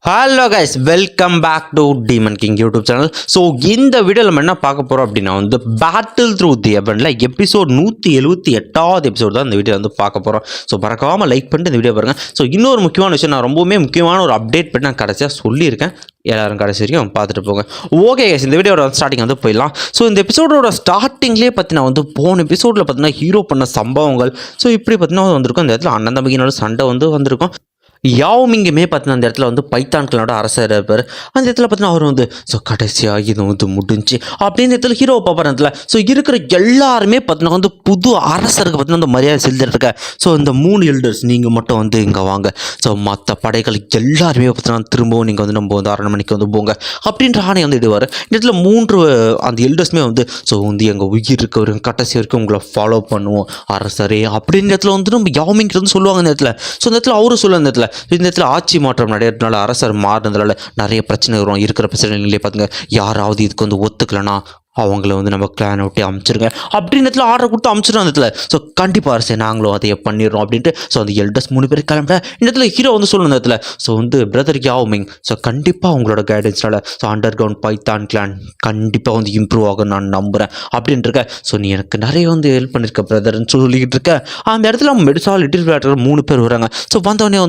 Hello guys, welcome back to demon king YouTube channel. So இந்த வீடியோவில் நம்ம என்ன பார்க்க போகிறோம் அப்படின்னா பேட்டில் த்ரூ தி எவன்ல எபிசோட் 178வது எபிசோட் தான் இந்த வீடியோ பார்க்க போகிறோம். ஸோ மறக்காமல் லைக் பண்ணிட்டு இந்த வீடியோ பாருங்கள். ஸோ இன்னொரு முக்கியமான விஷயம், நான் ரொம்பவுமே முக்கியமான ஒரு அப்டேட் பண்ணி நான் கடைசியாக சொல்லியிருக்கேன். எல்லாரும் கடைசி வரைக்கும் பார்த்துட்டு போங்க. ஓகே கைஸ், இந்த வீடியோட ஸ்டார்டிங் போயிடலாம். ஸோ இந்த எபிசோடோட ஸ்டார்டிங்லேயே பார்த்தீங்கன்னா போன எபிசோடில் பார்த்தீங்கன்னா ஹீரோ பண்ண சம்பவங்கள் ஸோ இப்படி பார்த்தீங்கன்னா வந்திருக்கும். இந்த இடத்துல அண்ணன் தம்பிக்கினோட சண்டை வந்திருக்கும். யாவுமிங்குமே பார்த்தீங்கன்னா அந்த இடத்துல பைத்தான்களோட அரசர் இருப்பார். அந்த இடத்துல பார்த்தீங்கன்னா அவர் ஸோ கடைசியாக இது முடிஞ்சு அப்படின்னு இடத்துல ஹீரோவை பார்ப்பார். இடத்துல ஸோ இருக்கிற எல்லாருமே பார்த்தீங்கன்னா புது அரசருக்கு பார்த்தீங்கன்னா மரியாதை செலுத்திட்டு இருக்க. ஸோ இந்த 3 எல்டர்ஸ் நீங்கள் மட்டும் இங்கே வாங்க. ஸோ மற்ற படைகள் எல்லாருமே பார்த்தீங்கன்னா திரும்பவும் நீங்கள் நம்ம அரண்மனைக்கு போங்க அப்படின்ற ஆணை இடுவார். இந்த இடத்துல 3 அந்த எல்டர்ஸுமே ஸோ எங்கள் உயிர் இருக்க வரைக்கும் கடைசி வரைக்கும் உங்களை ஃபாலோ பண்ணுவோம் அரசரே அப்படின்ற இடத்துல நம்ம யாவுமிங்கிறது சொல்லுவாங்க. இந்த இடத்துல ஸோ இந்த இடத்துல அவரும் சொல்லுவாங்க. இந்த இடத்துல ஆட்சி மாற்றம் நடைபெறதுனால அரசர் மாறினதுனால நிறைய பிரச்சனை வரும். இருக்கிற பிரச்சனைகளே பார்த்துங்க, யாராவது இதுக்கு ஒத்துக்கலைன்னா அவங்கள நம்ம கிளானை விட்டு அமுச்சிருங்க அப்படின்னு இடத்துல ஆர்டர் கொடுத்து அமுச்சிடும். அந்த இடத்துல ஸோ கண்டிப்பாக அரசே நாங்களும் அதையே பண்ணிடுறோம் அப்படின்ட்டு ஸோ அந்த எல்டர்ஸ் 3 பேர் கிளம்பிட்ட. இந்த இடத்துல ஹீரோ சொல்லணும். இந்த இடத்துல ஸோ பிரதர் யாவுமிங் ஸோ கண்டிப்பாக உங்களோட கைடன்ஸ்னால so underground python clan கண்டிப்பாக இம்ப்ரூவ் ஆகும் நான் நம்புகிறேன் அப்படின்ட்டு இருக்க. ஸோ நீ எனக்கு நிறைய ஹெல்ப் பண்ணியிருக்க பிரதர்ன்னு சொல்லிக்கிட்டு இருக்க. அந்த இடத்துல மெடிசா லிட்டில் விளையாட்டுற 3 பேர் வராங்க. ஸோ வந்தவொடனே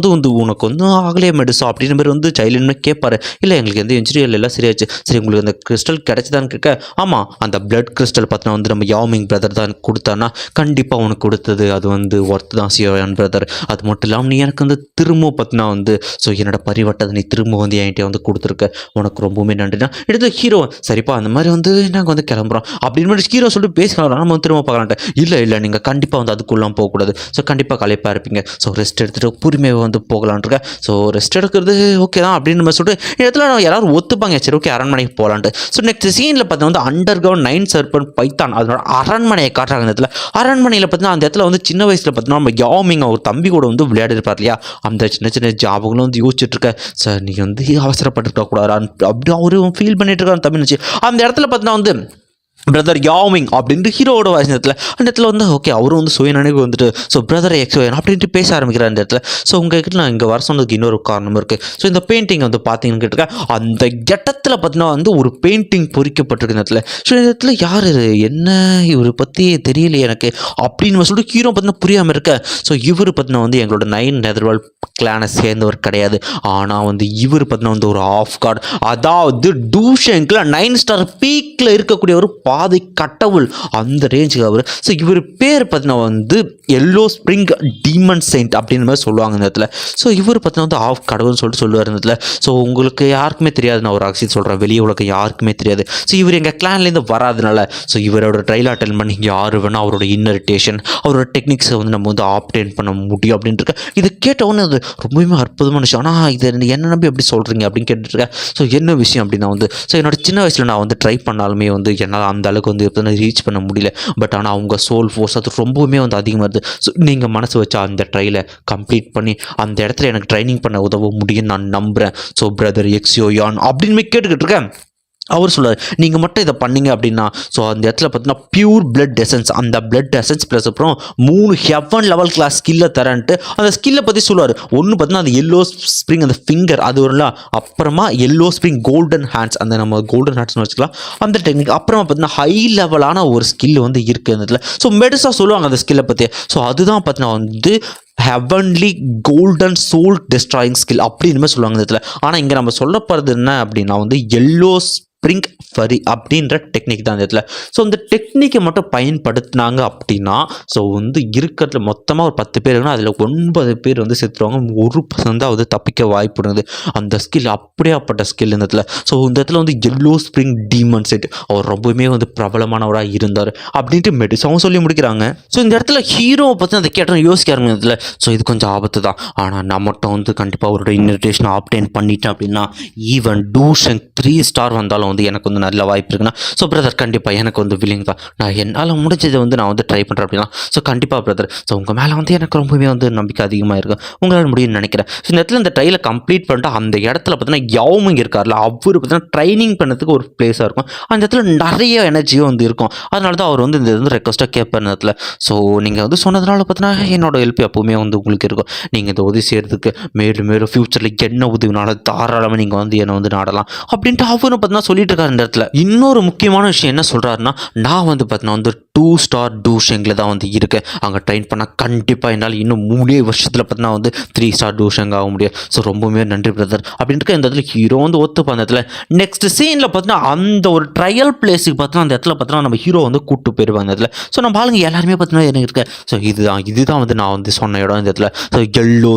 உனக்கு ஆகலையே மெடிசா அப்படின்னு பேர் சைல்டுன்னு கேட்பாரு. இல்லை எங்களுக்கு எந்த இன்ஜுரி எல்லாம் சரியாச்சு. சரி உங்களுக்கு அந்த கிறிஸ்டல் கிடைச்சதான்னு கேட்க, ஆமாம் அந்த பிளட் கிறிஸ்டல் பார்த்தீங்கன்னா நம்ம யாவுமிங் பிரதர் தான் கொடுத்தானா கண்டிப்பாக உனக்கு கொடுத்தது அது ஒர்த்து தான் சியோயான் பிரதர். அது மட்டும் இல்லாமல் நீ எனக்கு திரும்ப பார்த்தீங்கன்னா ஸோ என்னோட பரிவட்டத்தை நீ திரும்ப என்கிட்ட கொடுத்துருக்க, உனக்கு ரொம்பவுமே நன்றினா. எடுத்து ஹீரோ சரிப்பா அந்த மாதிரி நாங்கள் கிளம்புறோம் அப்படின்னு மாதிரி ஹீரோ சொல்லிட்டு பேசிக்கலாம். நம்ம திரும்ப பார்க்கலான்ட்டு இல்லை நீங்கள் கண்டிப்பாக அதுக்குள்ளாம் போகக்கூடாது. ஸோ கண்டிப்பாக களைப்பாக இருப்பீங்க. ஸோ ரெஸ்ட் எடுத்துகிட்டு பொறுமையாக போகலான்ட்டு. ஸோ ரெஸ்ட் எடுக்கிறது ஓகே தான் அப்படின்னு நம்ம சொல்லிட்டு இடத்துல எல்லாரும் ஒத்துப்பாங்க. சரி ஓகே அரண்மனைக்கு போகலான்ட்டு. ஸோ நெக்ஸ்ட் சீனில் பார்த்தீங்கன்னா அண்டர் கிரவுண்ட் 9 சர்பன் பைத்தான் அதனோட அரண்மனையை காட்டுறாங்க. இந்த இடத்துல அரண்மனையில் பார்த்தீங்கன்னா அந்த இடத்துல சின்ன வயசில் பார்த்தீங்கன்னா நம்ம யாவுமிங் ஒரு தம்பி கூட விளையாடி இருப்பார் இல்லையா, அந்த சின்ன சின்ன ஜாபங்களும் யோசிச்சுட்டு இருக்க. சார் நீ அவசரப்பட்டு கூடாது அப்படி அவரும் ஃபீல் பண்ணிட்டு இருக்காரு தம்பி நினச்சி. அந்த இடத்துல பார்த்தீங்கன்னா பிரதர் யாவுமிங் அப்படின்ட்டு ஹீரோவோட வாய்ஸ் நேரத்தில் அந்த இடத்துல ஓகே அவரும் சுயநினைவு ஸோ பிரதர் எக்ஸ்வேன் அப்படின்ட்டு பேச ஆரம்பிக்கிறார். அந்த இடத்துல ஸோ உங்ககிட்ட நான் இங்கே வர சொன்னதுக்கு இன்னொரு காரணம் இருக்குது. ஸோ இந்த பெயிண்டிங் பார்த்தீங்கன்னு கேட்டிருக்கேன். அந்த இடத்துல பார்த்தீங்கன்னா ஒரு பெயிண்டிங் பொறிக்கப்பட்டிருக்கு இந்த இடத்துல. ஸோ இந்த இடத்துல யார் என்ன இவரை பற்றி தெரியலையே எனக்கு அப்படின்னு சொல்லிட்டு ஹீரோ பார்த்தீங்கன்னா புரியாமல் இருக்க. ஸோ இவர் பார்த்தீங்கன்னா எங்களோட 9 நெதர்வால் கிளானை சேர்ந்தவர் கிடையாது. ஆனால் இவர் பார்த்தீங்கன்னா ஒரு ஆஃப் கார்டு, அதாவது டூஷங்கில் 9 ஸ்டார் பீக்கில் இருக்கக்கூடிய ஒரு பாதை கடவுள் அந்த ரேஞ்சுக்கு அவர். ஸோ இவர் பேர் பார்த்தீங்கன்னா எல்லோ ஸ்ப்ரிங் டீமன் செயின்ட் அப்படின்னு மாதிரி சொல்லுவாங்க இந்த இடத்துல. ஸோ இவர் பார்த்தீங்கன்னா ஆஃப் கடவுள்னு சொல்லிட்டு சொல்லுவார் இந்த இடத்துல. ஸோ உங்களுக்கு யாருக்குமே தெரியாது, நான் ஒரு ரகசியம் சொல்கிறேன், வெளியே உலகம் யாருக்குமே தெரியாது. ஸோ இவர் எங்கள் கிளான்லேருந்து வராதுனால ஸோ இவரோட ட்ரையல் அட்டெண்ட் பண்ணி யார் வேணால் அவரோட இன்னரிட்டேஷன் அவரோட டெக்னிக்ஸை நம்ம ஆப்டேன் பண்ண முடியும் அப்படின்ட்டு இது கேட்டவுடனே அது ரொம்பவுமே அற்புதமான விஷயம். ஆனால் இது என்ன நம்பி எப்படி சொல்கிறீங்க அப்படின்னு கேட்டுருக்கேன். ஸோ என்ன விஷயம் அப்படின்னா ஸோ என்னோட சின்ன வயசில் நான் ட்ரை பண்ணாலுமே என்னால் அந்த அளவுக்கு ரீச் பண்ண முடியல. பட் ஆனால் அவங்க சோல் ஃபோர்ஸ் அது ரொம்பவுமே அதிகமாக இருக்குது. ஸோ நீங்கள் மனசு வச்சா அந்த ட்ரையலை கம்ப்ளீட் பண்ணி அந்த இடத்துல எனக்கு ட்ரைனிங் பண்ண உதவ முடியும்னு நான் நம்புகிறேன். ஸோ பிரதர் எக்ஸியோயான் அப்படின்னு கேட்டுக்கிட்டு இருக்கேன். அவர் சொல்லுவார் நீங்கள் மட்டும் இதை பண்ணீங்க அப்படின்னா ஸோ அந்த இடத்துல பார்த்தீங்கன்னா பியூர் பிளட் எசன்ஸ், அந்த பிளட் எசன்ஸ் ப்ளஸ் அப்புறம் 3 ஹெவன் லெவல் கிளாஸ் ஸ்கில்லை தரேன்ட்டு அந்த ஸ்கில்லை பற்றி சொல்லுவார். ஒன்று பார்த்தீங்கன்னா அந்த எல்லோ ஸ்ப்ரிங் அந்த ஃபிங்கர் அது வரல, அப்புறமா எல்லோ ஸ்ப்ரிங் கோல்டன் ஹேண்ட்ஸ் அந்த நம்ம கோல்டன் ஹேண்ட்ஸ்னு வச்சுக்கலாம் அந்த டெக்னிக். அப்புறமா பார்த்தீங்கன்னா ஹை லெவலான ஒரு ஸ்கில் இருக்குது அந்த இடத்துல. ஸோ மெடிஸா சொல்லுவாங்க அந்த ஸ்கில்லை பற்றி. ஸோ அதுதான் பார்த்தீங்கன்னா heavenly golden soul destroying skill அப்படின்னு சொல்லுவாங்க இந்த இடத்துல. ஆனால் இங்கே நம்ம சொல்ல போகிறது என்ன அப்படின்னா எல்லோ ஸ்ப்ரிங் ஃபரி அப்படின்ற டெக்னிக் தான் இந்த இடத்துல. ஸோ இந்த டெக்னிக்கை மட்டும் பயன்படுத்தினாங்க அப்படின்னா ஸோ இருக்கிறதுல மொத்தமாக ஒரு 10 பேர் அதில் 9 பேர் செத்துருவாங்க. 1% தான் தப்பிக்க வாய்ப்பு இருக்குது. அந்த ஸ்கில் அப்படியாப்பட்ட ஸ்கில் இந்த இடத்துல. ஸோ இந்த இடத்துல எல்லோ ஸ்ப்ரிங் டீமன் செட் அவர் ரொம்பவுமே பிரபலமானவராக இருந்தார் அப்படின்ட்டு மெடிசாவும் சொல்லி முடிக்கிறாங்க. ஸோ இந்த இடத்துல ஹீரோவை பற்றி அதை கேட்டோம் யோசிக்க ஆரம்பிக்கிறதுல ஸோ இது கொஞ்சம் ஆபத்து தான். ஆனால் நான் மட்டும் கண்டிப்பாக அவரோட இன்னரிட்டேஷனை ஆப்டேன் பண்ணிட்டேன் அப்படின்னா ஈவன் டூஷன் 3 ஸ்டார் வந்தாலும் எனக்கு நல்ல வாய்ப்பு இருக்குன்னா ஸோ பிரதர் கண்டிப்பாக எனக்கு வில்லிங் தான். நான் என்னால் முடிஞ்சதை நான் ட்ரை பண்ணுறேன் அப்படின்னா ஸோ கண்டிப்பாக பிரதர் ஸோ உங்கள் மேலே எனக்கு ரொம்பவே நம்பிக்கை அதிகமாக இருக்கும், உங்களால் முடியும்னு நினைக்கிறேன். ஸோ இந்த இடத்துல இந்த ட்ரையலை கம்ப்ளீட் பண்ணிட்டு அந்த இடத்துல பார்த்தீங்கன்னா யாவுமிங் இருக்கார்ல அவர் பார்த்தீங்கன்னா ட்ரைனிங் பண்ணதுக்கு ஒரு பிளேஸாக இருக்கும். அந்த இடத்துல நிறைய எனர்ஜியும் இருக்கும். அதனால தான் அவர் இந்த ரெக்வஸ்ட்டாக கேட்பார் இந்த இடத்துல. ஸோ நீங்கள் சொன்னதுனால பார்த்தீங்கன்னா என்னோட ஹெல்ப் எப்போவுமே எப்போவுமே வந்து உங்களுக்கு இருக்கும். நீங்கள் இந்த உதவி செய்கிறதுக்கு மேலும் மேலும் ஃப்யூச்சரில் என்ன உதவினாலும் தாராளமாக நீங்கள் வந்து என்னை வந்து நாடலாம் அப்படின்ட்டு அவரும் பார்த்தீங்கன்னா சொல்லிட்டு இருக்காரு இந்த இடத்துல. இன்னொரு முக்கியமான விஷயம் என்ன சொல்கிறாருன்னா, நான் வந்து பார்த்தீங்கன்னா வந்து 2 ஸ்டார் டூஷெங்கில் தான் வந்து இருக்குது. அங்கே ட்ரெயின் பண்ணால் கண்டிப்பாக என்னால் இன்னும் 3 வருஷத்தில் பார்த்தீங்கன்னா வந்து 3 ஸ்டார் டூஷெங் ஆக முடியும். ஸோ ரொம்பவுமே நன்றி பிரதர் அப்படின்ட்டு இந்த இடத்துல ஹீரோ வந்து ஒத்துப்பா. அந்த இடத்துல நெக்ஸ்ட் சீனில் பார்த்தீங்கன்னா அந்த ஒரு ட்ரையல் பிளேஸுக்கு பார்த்தீங்கன்னா அந்த இடத்துல பார்த்தீங்கன்னா நம்ம ஹீரோ வந்து கூப்பிட்டு போயிடுவாங்க அந்த இடத்துல. ஸோ நம்ம ஆளுங்க எல்லாருமே பார்த்தீங்கன்னா எனக்கு இருக்கு. ஸோ இதுதான் வந்து நான் வந்து சொன்ன இடம் இந்த இடத்துல. ஸோ எல்லோ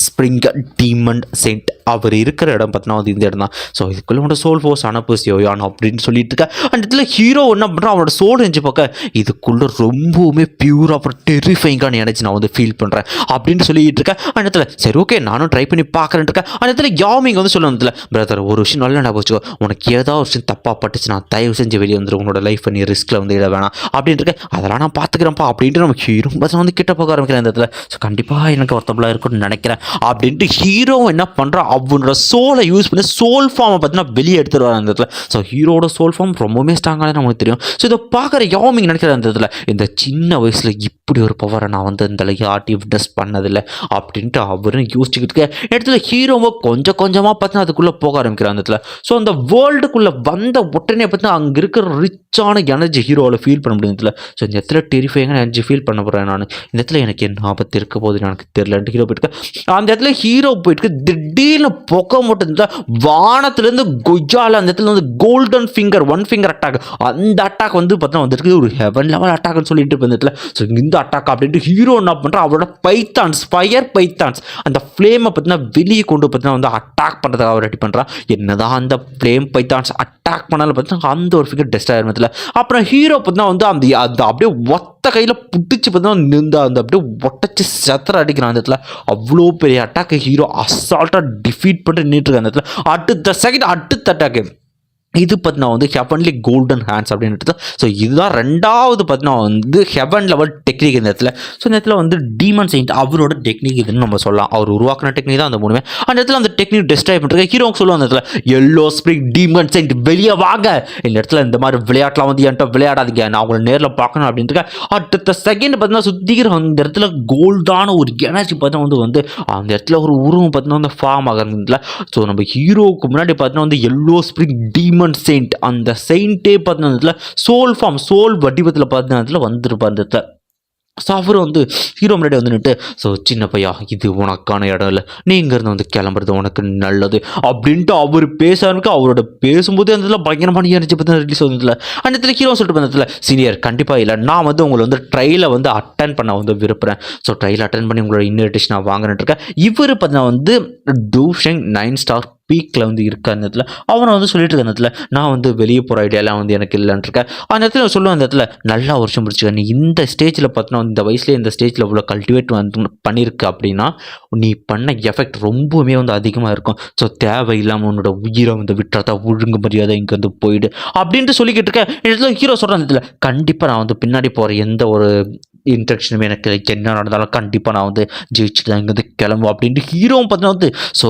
ஸ்ப்ரிங் டீமண்ட் செயின்ட் அவர் இருக்கிற இடம் பார்த்தீங்கன்னா வந்து இந்த இடம் தான். ஸோ இதுக்குள்ள உன்னோட சோல் ஃபோர்ஸ் அனுப்புஸ் யோயானோ அப்படின்னு சொல்லிட்டு இருக்க. அந்த இடத்துல ஹீரோ என்ன பண்ணுறான், அவனோட சோல் எஞ்சி பார்க்க இதுக்குள்ள ரொம்பவுமே பியூராக அப்புறம் டெரிஃபைங்கான எனர்ஜி நான் வந்து ஃபீல் பண்ணுறேன் அப்படின்னு சொல்லிட்டு இருக்கேன். அந்த இடத்துல சரி ஓகே நானும் ட்ரை பண்ணி பார்க்குறேன் இருக்கேன். அந்த இடத்துல யாமிங் வந்து சொல்ல இடத்துல பிரதர் ஒரு விஷயம் நல்லா நான் வச்சுக்கோ, உனக்கு ஏதாவது ஒரு விஷயம் தப்பாக பட்டுச்சு நான் தயவு செஞ்சு வெளியே வந்துடும், உன்னோட லைஃப் நீ ரிஸ்கில் வந்து இட வேணாம் அப்படின்ட்டு இருக்கேன். அதெல்லாம் நான் பார்த்துக்கிறேன்ப்பா அப்படின்ட்டு நம்ம ஹீரோ வந்து கிட்ட போக ஆரம்பிக்கிறேன் இந்த இடத்துல. ஸோ கண்டிப்பாக எனக்கு ஒருத்தபலாக இருக்கும்னு நினைக்கிறேன் அப்படின்ட்டு ஹீரோ என்ன பண்ணுறான், அவனோட சோலை யூஸ் பண்ணி சோல் ஃபார்மை பார்த்தீங்கன்னா வெளியே எடுத்துட்டு வர அந்த இடத்துல. ஸோ ஹீரோட சோல் ஃபார்ம் ரொம்பவுமே ஸ்ட்ராங்காக நமக்கு தெரியும். ஸோ இதை பார்க்குற யாமிங் நினைக்கிற அந்த இடத்துல இந்த சின்ன வயசில் இப்படி ஒரு பவரை நான் வந்து இந்த யார்ட்டி விட்னஸ் பண்ணதில்லை அப்படின்ட்டு அவரும் யோசிச்சுக்கிட்டு இருக்க இடத்துல ஹீரோவை கொஞ்சம் கொஞ்சமாக பார்த்தீங்கன்னா அதுக்குள்ளே போக ஆரம்பிக்கிறான் அந்த இடத்துல. ஸோ அந்த வேர்ல்டுக்குள்ளே வந்த உடனே பார்த்தீங்கன்னா அங்கே இருக்கிற ரிச்சான எனர்ஜி ஹீரோவில் ஃபீல் பண்ண முடியும் இடத்துல. ஸோ இந்த இடத்துல டெரிஃபைங்கான எனர்ஜி ஃபீல் பண்ண போகிறேன் நான். இந்த இடத்துல எனக்கு என்ன ஆபத்து இருக்க போகுது எனக்கு தெரியலன்ட்டு ஹீரோ போயிட்டு அந்த இடத்துல ஹீரோ போயிட்டு திடீர்னு புகை மட்டும் இருந்தால் வானத்துலேருந்து கொய்யால அந்த இடத்துல வந்து கோல்டன் ஃபிங்கர் 1 ஃபிங்கர் அட்டாக் அந்த அட்டாக் வந்து பார்த்தீங்கன்னா வந்துருக்கு ஒரு ஹெவன் லெவல் அட்டாக்னு சொல்லிட்டு இருப்பேன் இந்த இடத்துல. ஸோ இந்த அட்டாக் அப்படின்ட்டு ஹீரோ என்ன பண்ணுறான், அவரோட ஃபயர் பைத்தான்ஸ் அந்த ஃப்ளேமை பார்த்தீங்கன்னா வெளியே கொண்டு பார்த்தீங்கன்னா வந்து அட்டாக் பண்ணுறதுக்காக அவர் ரெடி பண்ணுறான். என்னதான் அந்த ஃப்ளேம் பைத்தான்ஸ் அட்டாக் பண்ணாலும் பார்த்தீங்கன்னா அந்த ஒரு ஃபிகர் டெஸ்ட் ஆகிருமத்தில். அப்புறம் ஹீரோ பார்த்தீங்கன்னா வந்து அந்த அப்படியே ஒத்த கையில் புட்டிச்சு பார்த்தீங்கன்னா நின்று அந்த அப்படியே ஒட்டச்சு சத்திர அடிக்கிறான் அந்த இடத்துல. அவ்வளோ பெரிய அட்டாக் ஹீரோ அசால்ட்டாக டிஃபீட் பண்ணிட்டு நின்றுட்டு அந்த இடத்துல. அடுத்த அட்டாக்கு இது பார்த்தீங்கன்னா வந்து ஹெவன்லி கோல்டன் ஹேண்ட்ஸ் அப்படின்றது. ஸோ இதுதான் ரெண்டாவது பார்த்தீங்கன்னா வந்து ஹெவன் லெவல் டெக்னிக் இந்த இடத்துல. ஸோ இந்த இடத்துல வந்து டீமன் செயின்ட் அவரோட டெக்னிக் இதுன்னு நம்ம சொல்லலாம். அவர் உருவாக்கின டெக்னிக் தான் அந்த மூணுமே. அந்த இடத்துல அந்த டெக்னிக் டெஸ்ட்ராய் பண்ணுறது ஹீரோக்கு சொல்லுவாங்க அந்த இடத்துல எல்லோ ஸ்ப்ரிங் டீமன் செயின்ட் வெளியே வாங்க, இந்த இடத்துல இந்த மாதிரி விளையாட்டெலாம் வந்து என்கிட்ட விளையாடாதீங்க, நான் உங்களை நேரில் பார்க்கணும் அப்படின்ட்டு. அடுத்த செகண்ட் பார்த்தீங்கன்னா சுத்திக்கிற அந்த இடத்துல கோல்டான ஒரு எனர்ஜி பார்த்தீங்கன்னா வந்து அந்த இடத்துல ஒரு உருவம் பார்த்தீங்கன்னா வந்து ஃபார்ம் ஆகிறதுல. ஸோ நம்ம ஹீரோவுக்கு முன்னாடி பார்த்தீங்கன்னா வந்து எல்லோ ஸ்ப்ரிங் டீமன் செயின்ட் அந்த செயின்ட்டே பார்த்தீங்கன்னா சோல் ஃபார்ம் சோல் வடிவத்தில் பார்த்தீங்கன்னா வந்துருப்பார் அந்த இடத்துல. ஸோ அவர் வந்து ஹீரோ முன்னாடி வந்து நின்று ஸோ சின்ன பையா இது உனக்கான இடம் இல்லை, நீ இங்கேருந்து வந்து கிளம்புறது உனக்கு நல்லது அப்படின்ட்டு அவர் பேச ஆரம்பிக்க. அவரோட பேசும்போது அந்த இடத்துல பயங்கரமான எனர்ஜி பற்றி ரிலீஸ் ஆகுதுல. அந்த இடத்துல ஹீரோ சொல்லிட்டு பண்ணதில்ல சீனியர் கண்டிப்பாக இல்லை, நான் வந்து உங்களை வந்து ட்ரையலை வந்து அட்டன் பண்ண வந்து விரும்புகிறேன். ஸோ ட்ரையல் அட்டன் பண்ணி உங்களோட இன்விடேஷன் நான் வாங்கிட்டு இருக்கேன். இவர் பார்த்தீங்கன்னா வந்து டூஷெங் 9 ஸ்டார் பீக்கில் வந்து இருக்க அந்த இடத்துல அவனை வந்து சொல்லிட்டு இருக்க அந்த இடத்துல நான் வந்து வெளியே போகிற ஐடியாலாம் வந்து எனக்கு இல்லைன்னு இருக்கேன். அந்த இடத்துல சொல்லுவேன் அந்த இடத்துல நல்லா வருஷம் பிடிச்சிக்க, நீ இந்த ஸ்டேஜில் பார்த்தோன்னா இந்த வயசுலேயே இந்த ஸ்டேஜில் இவ்வளோ கல்டிவேட் வந்து பண்ணியிருக்கு அப்படின்னா நீ பண்ண எஃபெக்ட் ரொம்பவுமே வந்து அதிகமாக இருக்கும். ஸோ தேவையில்லாமல் உன்னோட உயிரை வந்து விட்டுறதா ஒழுங்கு மரியாதை இங்கே வந்து போயிடு அப்படின்ட்டு சொல்லிக்கிட்டு இருக்கேன். இடத்துல ஹீரோ சொல்கிறேன் அந்த இடத்துல கண்டிப்பாக நான் வந்து பின்னாடி போகிற எந்த ஒரு இன்ட்ரக்ஷனுமே எனக்கு என்ன நடந்தாலும் கண்டிப்பாக நான் வந்து ஜெயிச்சுட்டு தான் இங்கேருந்து கிளம்பும் அப்படின்ட்டு ஹீரோவும் பார்த்தீங்கன்னா வந்து ஸோ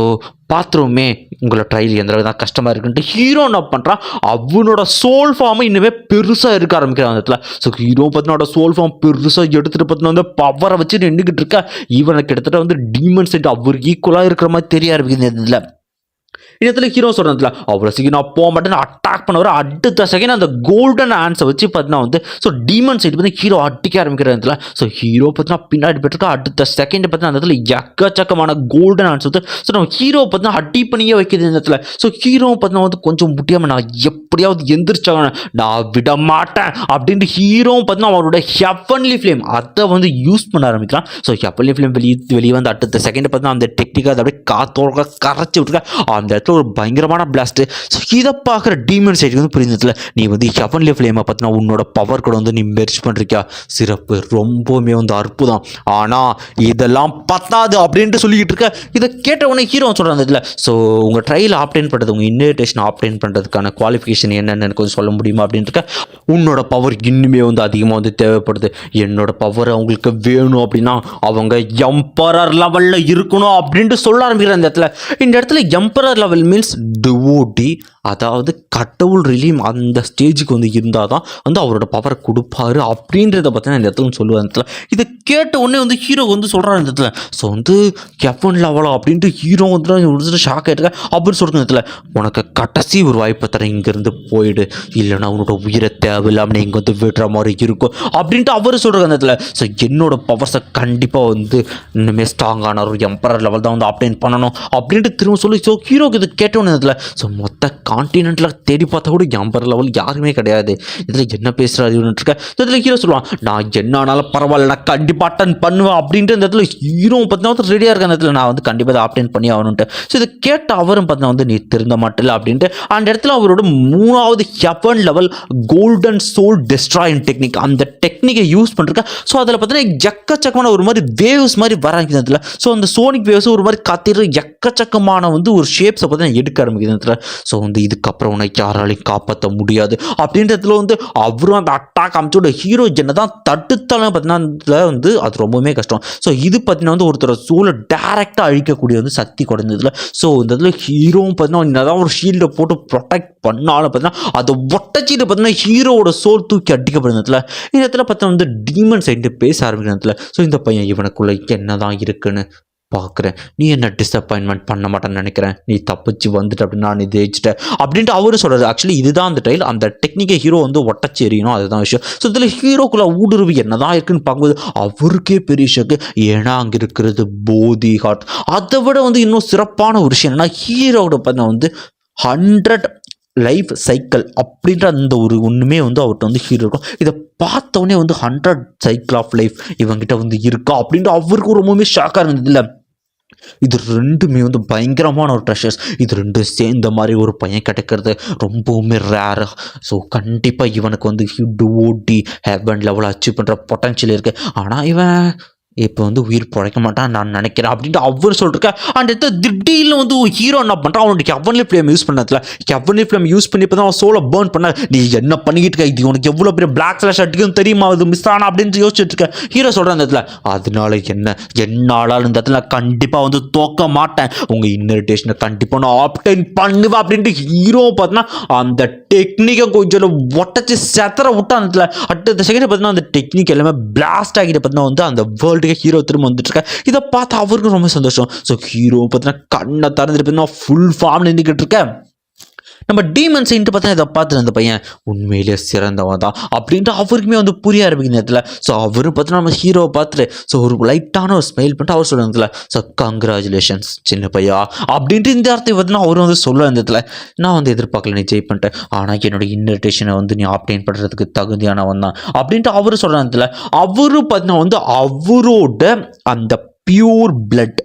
பாத்ரூமே உங்களை ட்ரையல் எந்த அளவுக்கு தான் கஷ்டமாக இருக்குன்ட்டு ஹீரோ என்ன பண்ணுறான் அவனோட சோல் ஃபார்மை இன்னுமே பெருசாக இருக்க ஆரம்பிக்கிறான் அந்த இடத்துல. ஸோ ஹீரோ பார்த்தீங்கன்னா சோல் ஃபார்ம் பெருசாக எடுத்துகிட்டு பார்த்தீங்கன்னா வந்து பவரை வச்சு நின்றுக்கிட்டு இருக்கா. ஈவனை கிட்டத்தட்ட வந்து டீமன் செட் அவருக்கு ஈக்குவலாக இருக்கிற மாதிரி தெரிய ஆரம்பிக்குது இந்த இதில். இடத்துல ஹீரோ சொல்கிறதுல அவ்வளோ சீக்கிரம் நான் போக மாட்டேன்னு அட்டாக் பண்ண வர அடுத்த செகண்ட் அந்த கோல்டன் ஹேண்ட்ஸை வச்சு பார்த்தீங்கன்னா வந்து ஸோ டீமன் சைடு வந்து ஹீரோ அடிக்க ஆரம்பிக்கிற இடத்துல. ஸோ ஹீரோ பார்த்தீங்கன்னா பின்னாடி போயிட்டு அடுத்த செகண்ட் பார்த்தீங்கன்னா அந்த இடத்துல எக்கச்சக்கமான கோல்டன் ஹேண்ட்ஸ் வந்து ஸோ நம்ம ஹீரோ பார்த்தீங்கன்னா அடி பண்ணியே வைக்கிது இந்த இடத்துல. ஸோ ஹீரோ பார்த்தீங்கன்னா வந்து கொஞ்சம் முடியாமல் நான் எப்படியாவது எந்திரிச்சாங்க நான் விட மாட்டேன் அப்படின்ட்டு ஹீரோ பார்த்தீங்கன்னா அவரோட ஹெவன்லி ஃப்ளேம் அதை வந்து யூஸ் பண்ண ஆரம்பிக்கிறான். ஸோ ஹெவன்லி ஃப்ளேம் வெளியே வந்து அடுத்த செகண்ட் பார்த்தீங்கன்னா அந்த டெக்னிக்கை அதை அப்படியே காத்தோட கரைச்சி விட்டுருக்க அந்த இடத்துல ஒரு பயங்கரமான பிளாஸ்ட். ஸோ இதை பார்க்குற டீமன் சைடு வந்து புரிஞ்சதில்ல நீ வந்து ஹெவன்லி ஃப்ளேமை பார்த்தீங்கன்னா உன்னோட பவர் கூட வந்து நீ மெர்ஜ் பண்ணுறியா, சிறப்பு ரொம்பவுமே வந்து அற்புதம், ஆனால் இதெல்லாம் பத்தாது அப்படின்ட்டு சொல்லிக்கிட்டு இருக்க. இதை கேட்ட உடனே ஹீரோ சொல்கிறாங்க இதில் ஸோ உங்கள் ட்ரையல் ஆப்டைன் பண்ணுறது உங்கள் இன்விடேஷன் ஆப்டைன் பண்ணுறதுக்கான குவாலிஃபிகேஷன் என்னென்னு எனக்கு கொஞ்சம் சொல்ல முடியுமா அப்படின்ட்டு இருக்க. உன்னோட பவர் இன்னுமே வந்து அதிகமாக வந்து தேவைப்படுது, என்னோட பவர் அவங்களுக்கு வேணும் அப்படின்னா அவங்க எம்பரர் லெவலில் இருக்கணும் அப்படின்ட்டு சொல்ல ஆரம்பிக்கிறேன். இந்த இடத்துல எம்பரர் லெவல் மீன்ஸ் டிவோட்டி அதாவது கடவுள் ரிலீம் அந்த ஸ்டேஜுக்கு வந்து இருந்தால் தான் வந்து அவரோட பவரை கொடுப்பாரு அப்படின்றத பார்த்தீங்கன்னா இந்த இடத்துல சொல்லுவார். இந்த இடத்துல இதை கேட்ட உடனே வந்து ஹீரோ வந்து சொல்கிறார் இந்த இடத்துல. ஸோ வந்து கெவன் லெவலா அப்படின்ட்டு ஹீரோ வந்து ஷாக் ஆகிட்டு அப்படின்னு சொல்கிற இடத்துல உனக்கு கடைசி ஒரு வாய்ப்பை தரேன், இங்கேருந்து போயிடு, இல்லைன்னா உன்னோட உயிரை தேவையில்லாமல் இங்கே வந்து விடுற மாதிரி இருக்கும் அப்படின்ட்டு அவர் சொல்கிற அந்த இடத்துல. ஸோ என்னோட பவர்ஸை கண்டிப்பாக வந்து இன்னுமே ஸ்ட்ராங்கான ஒரு எம்பரர் லெவல் தான் வந்து அப்டேட் பண்ணணும் அப்படின்ட்டு திரும்ப சொல்லி. ஸோ ஹீரோக்கு இது கேட்டோன்னு இதில் ஸோ மொத்த கான்டினென்ட்டில் தேடி பார்த்தா கூட எம்பரர் லெவல் யாருமே கிடையாது, இதில் என்ன பேசுகிறாரு இருக்க. இதில் ஹீரோ சொல்லுவான் நான் என்ன ஆனாலும் பரவாயில்ல, நான் கண்டிப்பாக அட்டன் பண்ணுவேன் அப்படின்ட்டு இந்த இடத்துல ஹீரோ பார்த்தீங்கன்னா ரெடியாக இருக்க அந்த இடத்துல நான் வந்து கண்டிப்பாக அதை அப்டேட் பண்ணி ஆகணுன்ட்டு. ஸோ இதை கேட்ட அவரும் பார்த்தீங்கன்னா வந்து நீ திருந்த மாட்டில்ல அப்படின்ட்டு அந்த இடத்துல அவரோட 3வது heaven level golden soul destroying technique அந்த டெக்னிக்கை யூஸ் பண்ணிருக்கேன். ஸோ அதில் பார்த்தீங்கன்னா எக்கச்சக்கமான ஒரு மாதிரி வேவ்ஸ் மாதிரி வராங்க இடத்துல. ஸோ அந்த சோனிக் வேவ்ஸ் ஒரு மாதிரி கத்திர எக்கச்சக்கமான வந்து ஒரு ஷேப்ஸை பார்த்தீங்கன்னா எடுக்க ஆரம்பிக்குது இடத்துல. ஸோ வந்து இதுக்கப்புறம் உனக்கு யாராலையும் காப்பாற்ற முடியாது அப்படின்றதுல வந்து அவரும் அந்த அட்டாக் அமைச்சோட ஹீரோ என்ன தான் தடுத்தாலும் பார்த்தீங்கன்னா வந்து அது ரொம்பவுமே கஷ்டம். ஸோ இது பார்த்தீங்கன்னா வந்து ஒருத்தர் சோலை டேரெக்டாக அழிக்கக்கூடிய வந்து சக்தி குறைந்ததுல. ஸோ இந்த இடத்துல ஹீரோவும் பார்த்தீங்கன்னா என்னதான் ஒரு ஷீல்டை போட்டு ப்ரொடெக்ட் பண்ணாலும் பார்த்தீங்கன்னா அதை ஒட்டச்சிட்டு பார்த்தீங்கன்னா ஹீரோவோட சோல் தூக்கி அடிக்கப்படுறதுல இந்த இடத்துல பார்த்தீங்கன்னா வந்து டீமன் சைடு பேச ஆரம்பிக்கிறதுல. ஸோ இந்த பையன் இவனுக்குள்ள என்னதான் இருக்குன்னு பார்க்குறேன், நீ என்ன டிசப்பாயின்மெண்ட் பண்ண மாட்டேன்னு நினைக்கிறேன், நீ தப்பிச்சு வந்துட்டு அப்படின்னு நான் இது ஜெயிச்சிட்டேன் அப்படின்ட்டு அவரும் சொல்கிறாரு. ஆக்சுவலி இதுதான் அந்த டைல், அந்த டெக்னிக்கை ஹீரோ வந்து ஒட்டச்சி எறியணும், அதுதான் விஷயம். ஸோ இதில் ஹீரோக்குள்ள ஊடுருவி என்ன தான் இருக்குன்னு பார்க்கும்போது அவருக்கே பெரிய ஷாக்கு. ஏன்னா அங்கே இருக்கிறது போதி ஹார்ட். அதை விட வந்து இன்னும் சிறப்பான ஒரு விஷயம் என்னன்னா ஹீரோட பார்த்தா வந்து 100 லைஃப் சைக்கிள் அப்படின்ற அந்த ஒரு ஒன்றுமே வந்து அவர்கிட்ட வந்து ஹீரோ இருக்கும். இதை பார்த்தோன்னே வந்து 100 சைக்கிள் ஆஃப் லைஃப் இவங்கிட்ட வந்து இருக்கா அப்படின்ட்டு அவருக்கு ரொம்பவுமே ஷாக்காக இருந்தது. இல்லை இது ரெண்டுமே வந்து பயங்கரமான ஒரு ட்ரெஷர்ஸ், இது ரெண்டும் சேர்ந்த மாதிரி ஒரு பையன் கிடைக்கிறது ரொம்பவுமே ரேரு. ஸோ கண்டிப்பாக இவனுக்கு வந்து ஹியூடி ஹெவன் லெவல் அச்சீவ் பண்ணுற பொட்டன்ஷியல் இருக்குது. ஆனால் இவன் இப்போ வந்து உயிர் பிழைக்க மாட்டான் நான் நினைக்கிறேன் அப்படின்ட்டு அவர் சொல்லிருக்கேன். அண்ட் திடீர்னு வந்து ஹீரோ என்ன பண்ணுறான், அவனுக்கு கெவன்லி ஃப்ளேம் யூஸ் பண்ணதில்ல, கெவன்லி ஃப்ளேம் யூஸ் பண்ணி இப்போ தான் அவன் சோலை பேர்ன் பண்ண. நீ என்ன பண்ணிக்கிட்டு இருக்க, இது உனக்கு எவ்வளோ பெரிய பிளாக் ஃப்ளாஷ் அடிக்கும் தெரியுமா, அது மிஸ் ஆனா அப்படின்னு யோசிச்சுட்டு இருக்கேன். ஹீரோ சொல்கிறேன் அந்த இடத்துல அதனால என்னால் இந்த இடத்துல கண்டிப்பாக வந்து தோக்க மாட்டேன், உங்கள் இன்னரிட்டேஷனை கண்டிப்பாக நான் ஆப்டைன் பண்ணுவேன் அப்படின்ட்டு ஹீரோ பார்த்தீங்கன்னா அந்த டெக்னிக்கை கொஞ்சம் ஒட்டச்சு செத்தர விட்டான். அந்த அடுத்த செகண்ட் பார்த்தீங்கன்னா அந்த டெக்னிக் எல்லாமே பிளாஸ்ட் ஆகிட்டு பார்த்தீங்கன்னா வந்து அந்த வேர்ல்டு ஹீரோ திரும்ப வந்துட்டு இருக்க. இதை பார்த்து அவருக்கு ரொம்ப சந்தோஷம். ஸோ ஹீரோ பார்த்தீங்கன்னா கண்ணை திறந்துட்டு பார்த்தீங்கன்னா ஃபுல் ஃபார்ம் நின்றுக்கிட்டு இருக்கேன். நம்ம டீமன் சைன்ட்டு பார்த்தா இதை பார்த்துட்டு அந்த பையன் உண்மையிலே சிறந்தவன் தான் அப்படின்ட்டு அவருக்குமே வந்து புரிய ஆரம்பிக்கிற நேரத்தில். ஸோ அவரு பார்த்தீங்கன்னா நம்ம ஹீரோவை பார்த்துட்டு ஸோ ஒரு லைட்டான ஒரு ஸ்மைல் பண்ணிட்டு அவர் சொல்லுறதுல ஸோ கங்க்ராச்சுலேஷன்ஸ் சின்ன பையா அப்படின்ட்டு இந்த வார்த்தை பார்த்தீங்கன்னா அவரும் வந்து சொல்ல இருந்ததுல நான் வந்து எதிர்பார்க்கல நீ ஜெய் பண்ணிட்டேன், ஆனால் என்னோட இன்னரிட்டேஷனை வந்து நீ ஆப்டைன் பண்ணுறதுக்கு தகுதியானவன் தான் அப்படின்ட்டு அவரு சொல்கிறதுல அவரு பார்த்தீங்கன்னா வந்து அவரோட அந்த பியூர் பிளட்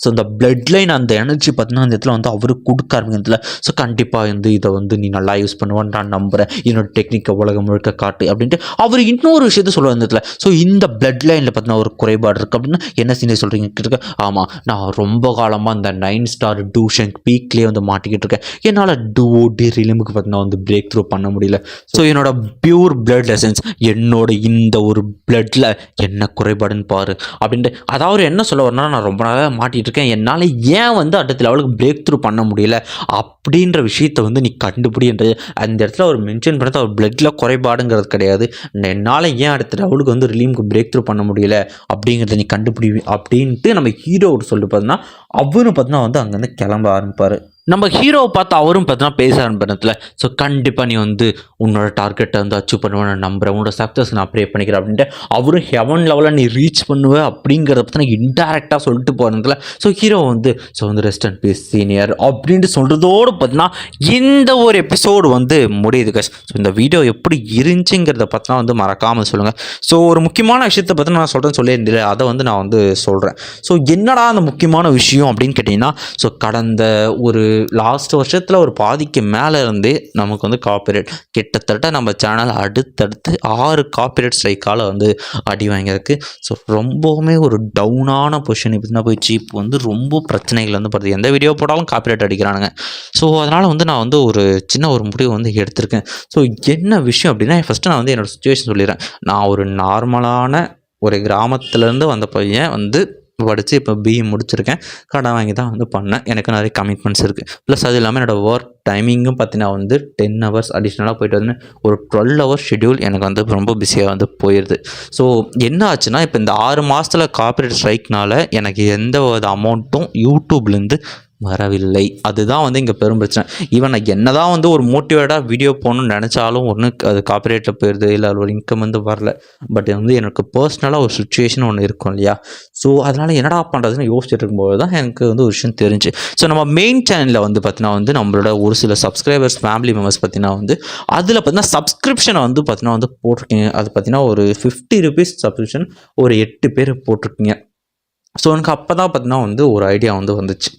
ஸோ இந்த பிளட் லைன் அந்த எனர்ஜி பார்த்தீங்கன்னா அந்த இடத்துல வந்து அவருக்கு கொடுக்க ஆரம்பிக்கிறதுல. ஸோ கண்டிப்பாக வந்து இதை வந்து நீ நல்லா யூஸ் பண்ணுவான்னு நான் நம்புகிறேன், என்னோட டெக்னிக்கை உலகம் முழுக்க காட்டு அப்படின்ட்டு அவர் இன்னொரு விஷயத்த சொல்லுவார் அந்த இடத்துல. ஸோ இந்த பிளட் லைனில் பார்த்தீங்கன்னா ஒரு குறைபாடு இருக்குது அப்படின்னா என்ன சீனே சொல்கிறீங்க. ஆமாம், நான் ரொம்ப காலமாக அந்த 9 ஸ்டார் டூஷங்க் பீக்லேயே வந்து மாட்டிக்கிட்டு இருக்கேன், என்னால் டூஓடி ரிலிமுக்கு பார்த்தீங்கன்னா வந்து பிரேக் த்ரூ பண்ண முடியல. ஸோ என்னோட பியூர் பிளட் எசன்ஸ் என்னோட இந்த ஒரு பிளட்டில் என்ன குறைபாடுன்னு பாரு அப்படின்ட்டு. அதாவது என்ன சொல்ல வரனா நான் ரொம்ப நாளாக மாட்டிட்டு என்னால் ஏன் வந்து அடுத்த லெவலுக்கு பிரேக் த்ரூ பண்ண முடியல அப்படின்ற விஷயத்தை வந்து நீ கண்டுபிடின்றது அந்த இடத்துல ஒரு மென்ஷன் பண்ணுறது அவர் பிளட்டில் குறைபாடுங்கிறது கிடையாது, என்னால் ஏன் அடுத்த லெவலுக்கு வந்து ரிலீமுக்கு பிரேக் த்ரூ பண்ண முடியல அப்படிங்கிறத நீ கண்டுபிடி அப்படின்ட்டு நம்ம ஹீரோவோட சொல்லி பார்த்தோன்னா அவரும் பார்த்தீங்கன்னா வந்து அங்கேருந்து கிளம்ப ஆரம்பிப்பார். நம்ம ஹீரோவை பார்த்து அவரும் பார்த்தீங்கன்னா பேச ஆரம்பிக்கிறதுல ஸோ கண்டிப்பாக நீ வந்து உன்னோட டார்கெட்டை வந்து அச்சீவ் பண்ணுவேன் நம்புகிறேன், உன்னோட சக்ஸஸ் நான் ப்ரே பண்ணிக்கிறேன் அப்படின்ட்டு அவரும் ஹெவன் லெவலில் நீ ரீச் பண்ணுவேன் அப்படிங்கிறத பற்றி நான் இன்டெரக்டாக சொல்லிட்டு போகிறதுல. ஸோ ஹீரோ வந்து ஸோ வந்து ரெஸ்ட் அண்ட் பீஸ் சீனியர் அப்படின்ட்டு சொல்கிறதோடு பார்த்தீங்கன்னா இந்த ஒரு எபிசோடு வந்து முடியுது கைஸ். ஸோ இந்த வீடியோ எப்படி இருந்துச்சுங்கிறத பற்றினா வந்து மறக்காமல் சொல்லுங்கள். ஸோ ஒரு முக்கியமான விஷயத்தை பற்றி நான் சொல்கிறேன்னு சொல்லியிருந்தேன், அதை வந்து நான் வந்து சொல்கிறேன். ஸோ என்னடா அந்த முக்கியமான விஷயம் அப்படின்னு கேட்டிங்கன்னா ஸோ கடந்த ஒரு லாஸ்ட் வருஷத்தில் ஒரு பாதிக்கு மேலே இருந்தே நமக்கு வந்து காப்பிரைட் கிட்டத்தட்ட நம்ம சேனல் அடுத்தடுத்து 6 காப்பிரைட் ஸ்ட்ரைக்கால் வந்து அடி வாங்கியிருக்கு. ஸோ ரொம்பவுமே ஒரு டவுனான பொசிஷன் இப்போ தான் போயிடுச்சு. இப்போ வந்து ரொம்ப பிரச்சனைகள் வந்து படுது, எந்த வீடியோ போட்டாலும் காப்பிரைட் அடிக்கிறானுங்க. ஸோ அதனால் வந்து நான் வந்து ஒரு சின்ன ஒரு முடிவு வந்து எடுத்திருக்கேன். ஸோ என்ன விஷயம் அப்படின்னா ஃபஸ்ட்டு நான் வந்து என்னோடய சுச்சுவேஷன் சொல்லிடுறேன். நான் ஒரு நார்மலான ஒரு கிராமத்துலேருந்து வந்த பையன் வந்து படித்து இப்போ பிஇ முடிச்சிருக்கேன். கடன் வாங்கி தான் வந்து பண்ணேன். எனக்கு நிறைய கமிட்மெண்ட்ஸ் இருக்குது. ப்ளஸ் அது இல்லாமல் என்னோடய ஒர்க் டைமிங்கும் பார்த்தீங்கன்னா வந்து 10 ஹவர்ஸ் அடிஷ்னலாக போயிட்டு வந்து ஒரு 12 ஹவர்ஸ் ஷெட்யூல் எனக்கு வந்து ரொம்ப பிஸியாக வந்து போயிடுது. ஸோ என்ன ஆச்சுன்னா, இப்போ இந்த 6 மாதத்தில் கார்ப்பரேட் ஸ்ட்ரைக்னால எனக்கு எந்த ஒரு அமௌண்ட்டும் யூடியூப்லேருந்து வரவில்லை. அதுதான் வந்து இங்கே பெரும் பிரச்சனை. ஈவன் நான் என்ன தான் வந்து ஒரு மோட்டிவேட்டாக வீடியோ போகணுன்னு நினச்சாலும் ஒன்று அது காப்பிரைட்டில் போயிடுது, இல்லை அது ஒரு இன்கம் வந்து வரல. பட் வந்து எனக்கு பர்சனலாக ஒரு சுச்சுவேஷன் ஒன்று இருக்கும் இல்லையா? ஸோ அதனால் என்னடா பண்ணுறதுன்னு யோசிச்சுட்டு இருக்கும்போது தான் எனக்கு வந்து ஒரு விஷயம் தெரிஞ்சு. ஸோ நம்ம மெயின் சேனலில் வந்து பார்த்தீங்கன்னா வந்து நம்மளோட ஒரு சில சப்ஸ்கிரைபர்ஸ் ஃபேமிலி மெம்பர்ஸ் பார்த்தீங்கன்னா வந்து அதில் பார்த்தீங்கன்னா சப்ஸ்கிரிப்ஷனை வந்து பார்த்தீங்கன்னா வந்து போட்டிருக்கீங்க. அது பார்த்தீங்கன்னா ஒரு 50 ருபீஸ் சப்ஸ்கிரிப்ஷன் ஒரு 8 பேர் போட்டிருக்கீங்க. ஸோ எனக்கு அப்போ தான் பார்த்தீங்கன்னா வந்து ஒரு ஐடியா வந்து வந்துச்சு.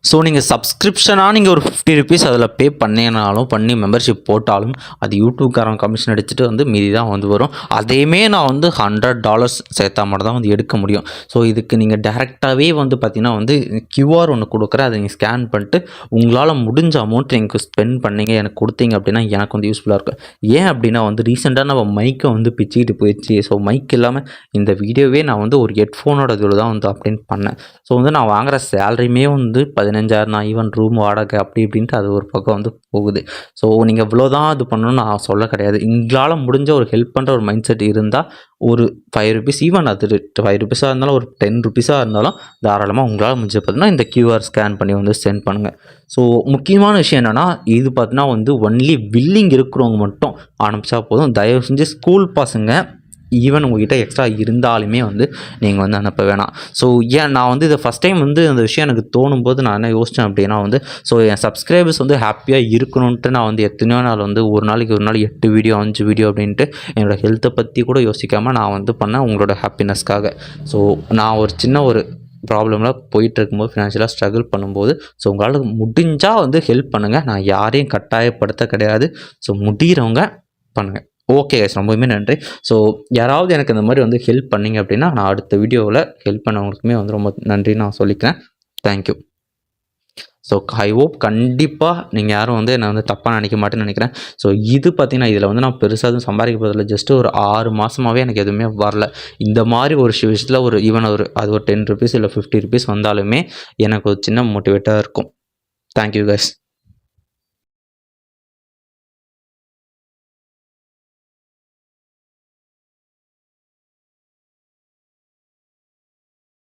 ஸோ நீங்கள் சப்ஸ்கிரிப்ஷனாக நீங்கள் ஒரு 50 ருபீஸ் அதில் பே பண்ணினாலும் பண்ணி மெம்பர்ஷிப் போட்டாலும் அது யூடியூப்காரன் கமிஷன் அடிச்சுட்டு வந்து மீதி தான் வந்து வரும். அதையுமே நான் வந்து $100 சேர்த்தா மட்டும் தான் வந்து எடுக்க முடியும். ஸோ இதுக்கு நீங்கள் டேரெக்டாகவே வந்து பார்த்தீங்கன்னா வந்து QR ஒன்று கொடுக்குறேன். அதை நீங்கள் ஸ்கேன் பண்ணிட்டு உங்களால் முடிஞ்ச அமௌண்ட் எனக்கு ஸ்பெண்ட் பண்ணிங்க எனக்கு கொடுத்தீங்க அப்படின்னா எனக்கு வந்து யூஸ்ஃபுல்லாக இருக்கும். ஏன் அப்படின்னா வந்து ரீசெண்டாக நம்ம மைக்கை வந்து பிச்சுக்கிட்டு போயிடுச்சு. ஸோ மைக் இல்லாமல் இந்த வீடியோவே நான் வந்து ஒரு ஹெட்ஃபோனோட இதில் தான் வந்து அப்டேட் பண்ணேன். ஸோ வந்து நான் வாங்குகிற சேலரியுமே வந்து 15,000 தான். ஈவன் ரூம் வாடகை அப்படி இப்படின்ட்டு அது ஒரு பக்கம் வந்து போகுது. ஸோ நீங்கள் இவ்வளோ தான் இது பண்ணணும்னு நான் சொல்ல கிடையாது. எங்களால் முடிஞ்ச ஒரு ஹெல்ப் பண்ணுற ஒரு மைண்ட் செட் இருந்தால் ஒரு 5 ருபீஸ், ஈவன் அது 5 ருபீஸாக இருந்தாலும் ஒரு 10 ருபீஸாக இருந்தாலும் தாராளமாக உங்களால் முடிஞ்ச பார்த்தீங்கன்னா இந்த QR ஸ்கேன் பண்ணி வந்து சென்ட் பண்ணுங்கள். ஸோ முக்கியமான விஷயம் என்னென்னா, இது பார்த்தீங்கன்னா வந்து ஒன்லி வில்லிங் இருக்கிறவங்க மட்டும் ஆரம்பித்தா போதும். தயவு செஞ்சு ஸ்கூல் பசங்க ஈவன் உங்கள்கிட்ட எக்ஸ்ட்ரா இருந்தாலுமே வந்து நீங்கள் வந்து அனுப்ப வேணாம். ஸோ ஏன் நான் வந்து இதை ஃபஸ்ட் டைம் வந்து அந்த விஷயம் எனக்கு தோணும்போது நான் என்ன யோசித்தேன் அப்படின்னா வந்து, ஸோ என் சப்ஸ்கிரைபர்ஸ் வந்து ஹாப்பியாக இருக்கணுன்ட்டு நான் வந்து எத்தனையோ நாள் வந்து ஒரு நாளைக்கு 8 வீடியோ 5 வீடியோ அப்படின்ட்டு என்னோடய ஹெல்த்தை பற்றி கூட யோசிக்காமல் நான் வந்து பண்ணேன் உங்களோட ஹாப்பினஸ்க்காக. ஸோ நான் ஒரு சின்ன ஒரு ப்ராப்ளமில் போயிட்டு இருக்கும்போது ஃபினான்ஷியலாக ஸ்ட்ரகிள் பண்ணும்போது ஸோ உங்களால் முடிஞ்சால் வந்து ஹெல்ப் பண்ணுங்கள். நான் யாரையும் கட்டாயப்படுத்த கிடையாது. ஸோ முடிகிறவங்க பண்ணுங்கள். ஓகே கைஸ், ரொம்பவுமே நன்றி. ஸோ யாராவது எனக்கு இந்த மாதிரி வந்து ஹெல்ப் பண்ணிங்க அப்படின்னா நான் அடுத்த வீடியோவில் ஹெல்ப் பண்ணவங்களுக்குமே வந்து ரொம்ப நன்றின்னு நான் சொல்லிக்கிறேன். தேங்க்யூ. ஸோ ஐ ஹோப் கண்டிப்பாக நீங்கள் யாரும் வந்து என்னை வந்து தப்பாக நினைக்க மாட்டேன்னு நினைக்கிறேன். ஸோ இது பார்த்தீங்கன்னா இதில் வந்து நான் பெருசாக எதுவும் சம்பாதிக்க போதில்லை. ஜஸ்ட்டு ஒரு 6 மாதமாகவே எனக்கு எதுவுமே வரல. இந்த மாதிரி ஒரு விஷயத்தில் ஒரு ஈவன் அது ஒரு 10 ருபீஸ் இல்லை 50 ருபீஸ் வந்தாலுமே எனக்கு ஒரு சின்ன மோட்டிவேட்டாக இருக்கும். Thank you guys.